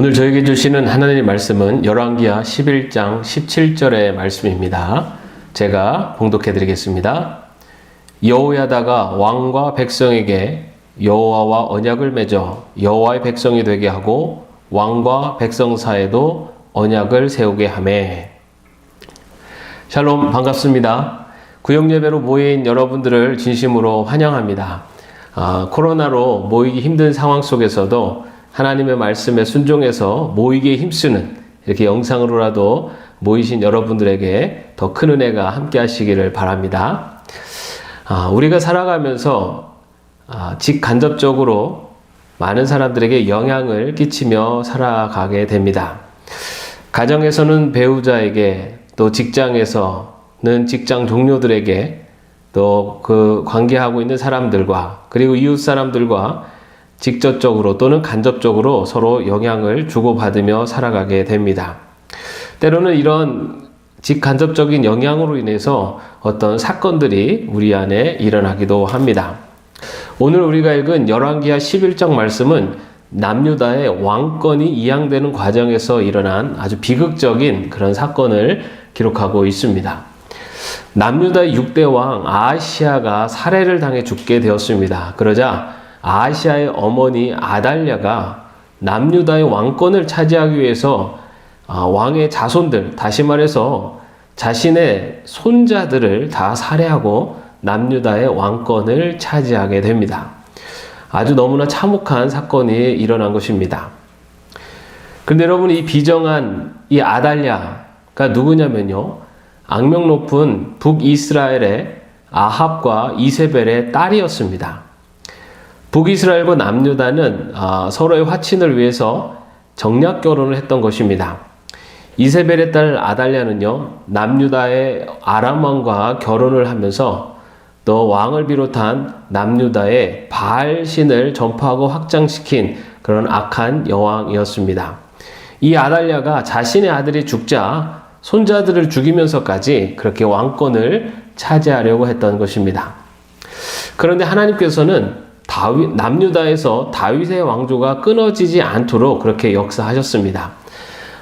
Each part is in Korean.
오늘 저에게 주시는 하나님의 말씀은 열왕기하 11장 17절의 말씀입니다. 제가 봉독해 드리겠습니다. 여호야다가 왕과 백성에게 여호와와 언약을 맺어 여호와의 백성이 되게 하고 왕과 백성 사이에도 언약을 세우게 하매. 샬롬, 반갑습니다. 구역예배로 모인 여러분들을 진심으로 환영합니다. 코로나로 모이기 힘든 상황 속에서도 하나님의 말씀에 순종해서 모이기에 힘쓰는 이렇게 영상으로라도 모이신 여러분들에게 더 큰 은혜가 함께 하시기를 바랍니다. 우리가 살아가면서 직간접적으로 많은 사람들에게 영향을 끼치며 살아가게 됩니다. 가정에서는 배우자에게, 또 직장에서는 직장 동료들에게, 또 그 관계하고 있는 사람들과, 그리고 이웃 사람들과 직접적으로 또는 간접적으로 서로 영향을 주고받으며 살아가게 됩니다. 때로는 이런 직간접적인 영향으로 인해서 어떤 사건들이 우리 안에 일어나기도 합니다. 오늘 우리가 읽은 열왕기하 11장 말씀은 남유다의 왕권이 이양되는 과정에서 일어난 아주 비극적인 그런 사건을 기록하고 있습니다. 남유다의 6대 왕 아하시아가 살해를 당해 죽게 되었습니다. 그러자 아하시아의 어머니 아달랴가 남유다의 왕권을 차지하기 위해서 왕의 자손들, 다시 말해서 자신의 손자들을 다 살해하고 남유다의 왕권을 차지하게 됩니다. 아주 너무나 참혹한 사건이 일어난 것입니다. 그런데 여러분, 이 비정한 이 아달랴가 누구냐면요, 악명 높은 북이스라엘의 아합과 이세벨의 딸이었습니다. 북이스라엘과 남유다는 서로의 화친을 위해서 정략 결혼을 했던 것입니다. 이세벨의 딸 아달랴는요, 남유다의 아람 왕과 결혼을 하면서 또 왕을 비롯한 남유다의 바알 신을 전파하고 확장시킨 그런 악한 여왕이었습니다. 이 아달랴가 자신의 아들이 죽자 손자들을 죽이면서까지 그렇게 왕권을 차지하려고 했던 것입니다. 그런데 하나님께서는 남유다에서 다윗의 왕조가 끊어지지 않도록 그렇게 역사하셨습니다.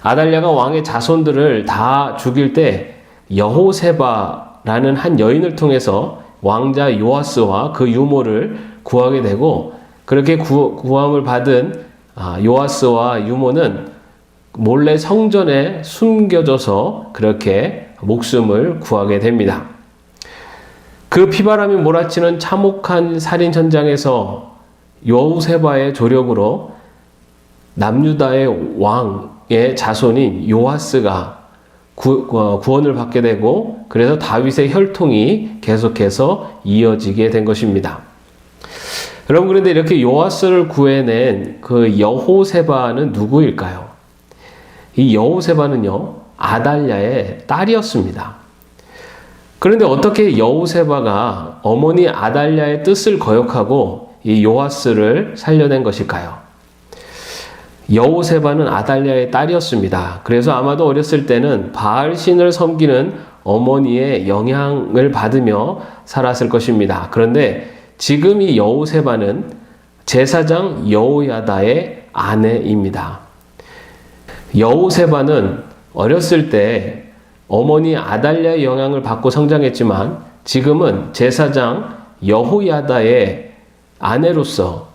아달랴가 왕의 자손들을 다 죽일 때 여호세바라는 한 여인을 통해서 왕자 요아스와 그 유모를 구하게 되고, 그렇게 구함을 받은 요아스와 유모는 몰래 성전에 숨겨져서 그렇게 목숨을 구하게 됩니다. 그 피바람이 몰아치는 참혹한 살인 현장에서 여호세바의 조력으로 남유다의 왕의 자손인 요아스가 구원을 받게 되고, 그래서 다윗의 혈통이 계속해서 이어지게 된 것입니다. 여러분, 그런데 이렇게 요아스를 구해낸 그 여호세바는 누구일까요? 이 여호세바는요, 아달랴의 딸이었습니다. 그런데 어떻게 여호세바가 어머니 아달랴의 뜻을 거역하고 이 요아스를 살려낸 것일까요? 여호세바는 아달랴의 딸이었습니다. 그래서 아마도 어렸을 때는 바알 신을 섬기는 어머니의 영향을 받으며 살았을 것입니다. 그런데 지금 이 여호세바는 제사장 여호야다의 아내입니다. 여호세바는 어렸을 때 어머니 아달랴의 영향을 받고 성장했지만 지금은 제사장 여호야다의 아내로서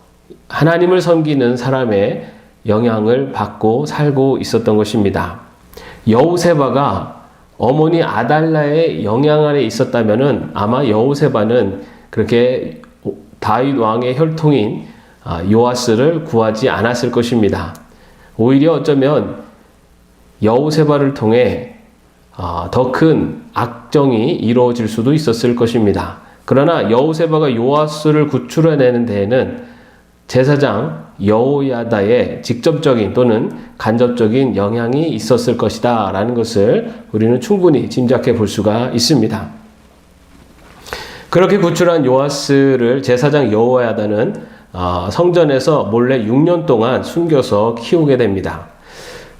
하나님을 섬기는 사람의 영향을 받고 살고 있었던 것입니다. 여호세바가 어머니 아달랴의 영향 아래 있었다면 아마 여호세바는 그렇게 다윗 왕의 혈통인 요아스를 구하지 않았을 것입니다. 오히려 어쩌면 여호세바를 통해 더 큰 악정이 이루어질 수도 있었을 것입니다. 그러나 여호세바가 요아스를 구출해내는 데에는 제사장 여호야다의 직접적인 또는 간접적인 영향이 있었을 것이다 라는 것을 우리는 충분히 짐작해 볼 수가 있습니다. 그렇게 구출한 요아스를 제사장 여호야다는 성전에서 몰래 6년 동안 숨겨서 키우게 됩니다.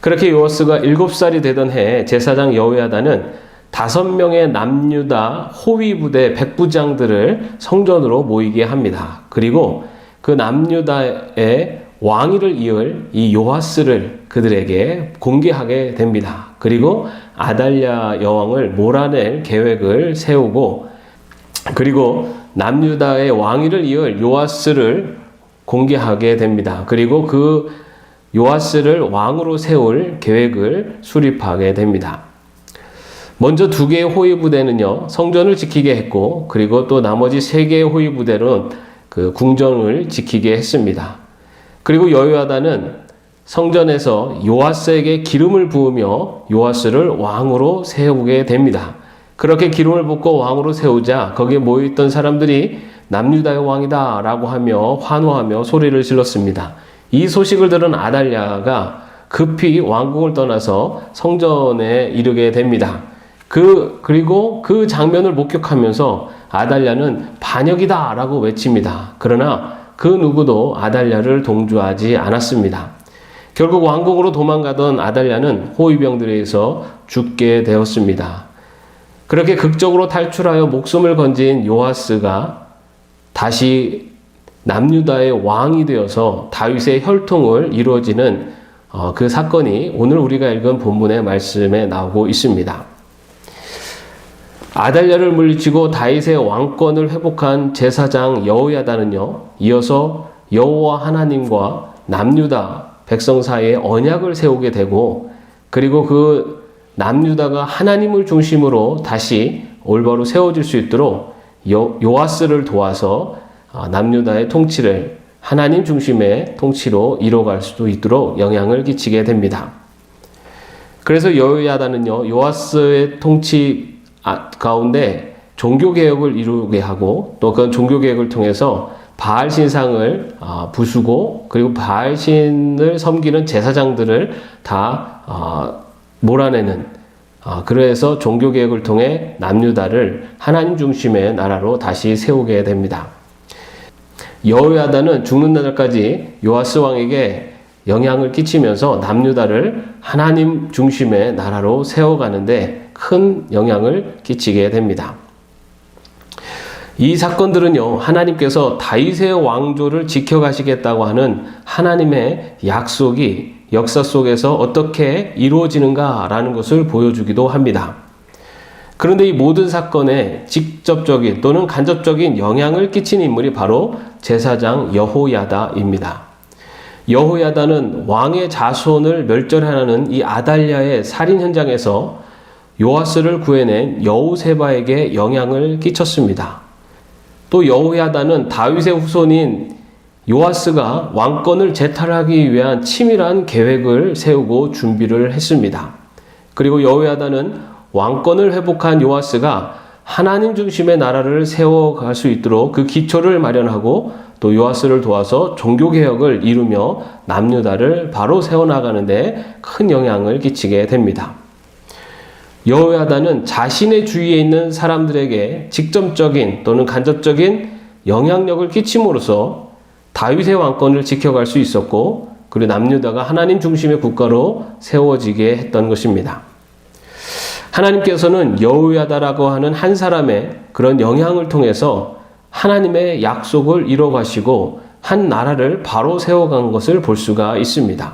그렇게 요아스가 7살이 되던 해에 제사장 여호야다는 5명의 남유다 호위부대 백부장들을 성전으로 모이게 합니다. 그리고 그 남유다의 왕위를 이을 이 요아스를 그들에게 공개하게 됩니다. 그리고 아달랴 여왕을 몰아낼 계획을 세우고, 그리고 남유다의 왕위를 이을 요아스를 공개하게 됩니다. 그리고 그 요아스를 왕으로 세울 계획을 수립하게 됩니다. 먼저 2개의 호위 부대는요, 성전을 지키게 했고, 그리고 또 나머지 3개의 호위 부대는 그 궁전을 지키게 했습니다. 그리고 여호야다는 성전에서 요아스에게 기름을 부으며 요아스를 왕으로 세우게 됩니다. 그렇게 기름을 붓고 왕으로 세우자 거기에 모여있던 사람들이 남유다의 왕이다 라고 하며 환호하며 소리를 질렀습니다. 이 소식을 들은 아달랴가 급히 왕궁을 떠나서 성전에 이르게 됩니다. 그리고 그 장면을 목격하면서 아달랴는 반역이다 라고 외칩니다. 그러나 그 누구도 아달랴를 동조하지 않았습니다. 결국 왕궁으로 도망가던 아달랴는 호위병들에 의해서 죽게 되었습니다. 그렇게 극적으로 탈출하여 목숨을 건진 요아스가 다시 남유다의 왕이 되어서 다윗의 혈통을 이루어지는 그 사건이 오늘 우리가 읽은 본문의 말씀에 나오고 있습니다. 아달랴를 물리치고 다윗의 왕권을 회복한 제사장 여호야다는요, 이어서 여호와 하나님과 남유다 백성 사이에 언약을 세우게 되고, 그리고 그 남유다가 하나님을 중심으로 다시 올바로 세워질 수 있도록 요아스를 도와서 남유다의 통치를 하나님 중심의 통치로 이뤄갈 수도 있도록 영향을 끼치게 됩니다. 그래서 여호야다는요, 요아스의 통치 가운데 종교개혁을 이루게 하고, 또 그 종교개혁을 통해서 바알 신상을 부수고, 그리고 바알 신을 섬기는 제사장들을 다 몰아내는, 그래서 종교개혁을 통해 남유다를 하나님 중심의 나라로 다시 세우게 됩니다. 여호야다는 죽는 날까지 요아스 왕에게 영향을 끼치면서 남유다를 하나님 중심의 나라로 세워가는데 큰 영향을 끼치게 됩니다. 이 사건들은요, 하나님께서 다윗의 왕조를 지켜가시겠다고 하는 하나님의 약속이 역사 속에서 어떻게 이루어지는가라는 것을 보여주기도 합니다. 그런데 이 모든 사건에 직접적인 또는 간접적인 영향을 끼친 인물이 바로 제사장 여호야다입니다. 여호야다는 왕의 자손을 멸절하는 이 아달랴의 살인 현장에서 요아스를 구해낸 여호세바에게 영향을 끼쳤습니다. 또 여호야다는 다윗의 후손인 요아스가 왕권을 재탈하기 위한 치밀한 계획을 세우고 준비를 했습니다. 그리고 여호야다는 왕권을 회복한 요아스가 하나님 중심의 나라를 세워갈 수 있도록 그 기초를 마련하고, 또 요아스를 도와서 종교개혁을 이루며 남유다를 바로 세워나가는데 큰 영향을 끼치게 됩니다. 여호야다는 자신의 주위에 있는 사람들에게 직접적인 또는 간접적인 영향력을 끼침으로써 다윗의 왕권을 지켜갈 수 있었고, 그리고 남유다가 하나님 중심의 국가로 세워지게 했던 것입니다. 하나님께서는 여호야다라고 하는 한 사람의 그런 영향을 통해서 하나님의 약속을 이뤄가시고 한 나라를 바로 세워간 것을 볼 수가 있습니다.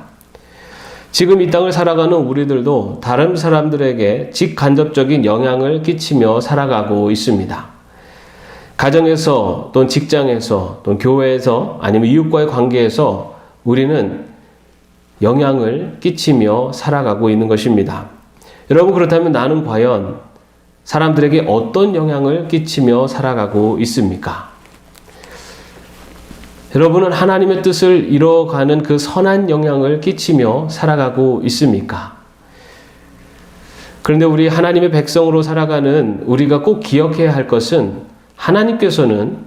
지금 이 땅을 살아가는 우리들도 다른 사람들에게 직간접적인 영향을 끼치며 살아가고 있습니다. 가정에서 또는 직장에서 또는 교회에서 아니면 이웃과의 관계에서 우리는 영향을 끼치며 살아가고 있는 것입니다. 여러분, 그렇다면 나는 과연 사람들에게 어떤 영향을 끼치며 살아가고 있습니까? 여러분은 하나님의 뜻을 이뤄가는 그 선한 영향을 끼치며 살아가고 있습니까? 그런데 우리 하나님의 백성으로 살아가는 우리가 꼭 기억해야 할 것은, 하나님께서는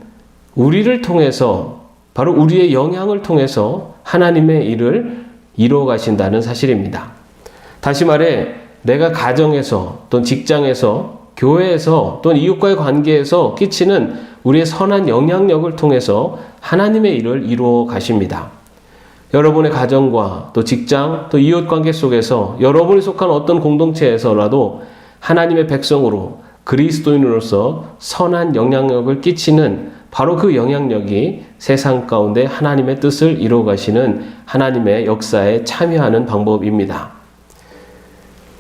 우리를 통해서, 바로 우리의 영향을 통해서 하나님의 일을 이루어 가신다는 사실입니다. 다시 말해, 내가 가정에서 또는 직장에서, 교회에서 또는 이웃과의 관계에서 끼치는 우리의 선한 영향력을 통해서 하나님의 일을 이루어 가십니다. 여러분의 가정과 또 직장 또 이웃 관계 속에서, 여러분이 속한 어떤 공동체에서라도 하나님의 백성으로 그리스도인으로서 선한 영향력을 끼치는 바로 그 영향력이 세상 가운데 하나님의 뜻을 이루어 가시는 하나님의 역사에 참여하는 방법입니다.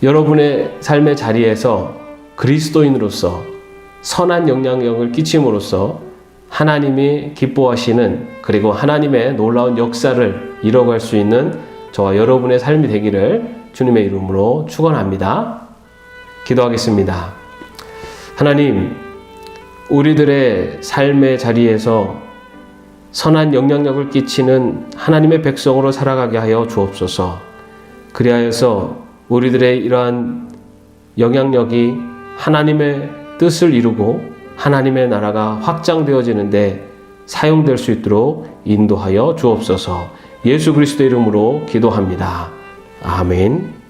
여러분의 삶의 자리에서 그리스도인으로서 선한 영향력을 끼침으로써 하나님이 기뻐하시는, 그리고 하나님의 놀라운 역사를 이뤄갈 수 있는 저와 여러분의 삶이 되기를 주님의 이름으로 축원합니다. 기도하겠습니다. 하나님, 우리들의 삶의 자리에서 선한 영향력을 끼치는 하나님의 백성으로 살아가게 하여 주옵소서. 그리하여서 우리들의 이러한 영향력이 하나님의 뜻을 이루고 하나님의 나라가 확장되어지는데 사용될 수 있도록 인도하여 주옵소서. 예수 그리스도의 이름으로 기도합니다. 아멘.